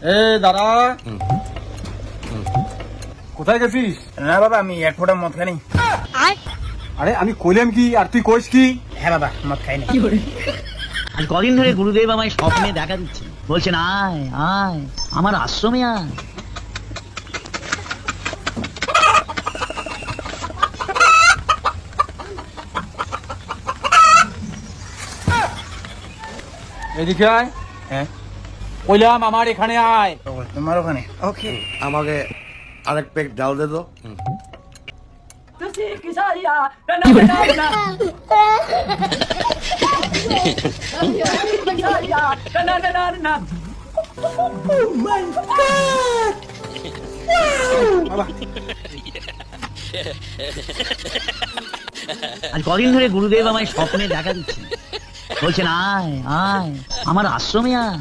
এ দাঁড়া, কোথায় গেছিস? না বাবা, আমি এক ফোঁটা মদ খাই। আরে আমি কইলাম কি আর তুই কইস কি? হ্যাঁ বাবা, মদ খাই না। আজ কদিন ধরে গুরুদেব আমায় স্বপ্নে দেখা দিচ্ছে, বলছেন আয় আয় আমার আশ্রমে আয়। এদিকে আয়। হ্যাঁ, কইলাম আমার এখানে আয়। তোমার ওখানে? ওকে। আমাকে আরেক পেক ডাল দে তো। আজ কদিন ধরে গুরুদেব আমায় স্বপ্নে দেখা দিচ্ছে, বলছেন আয় আয় আমার আশ্রমে আয়।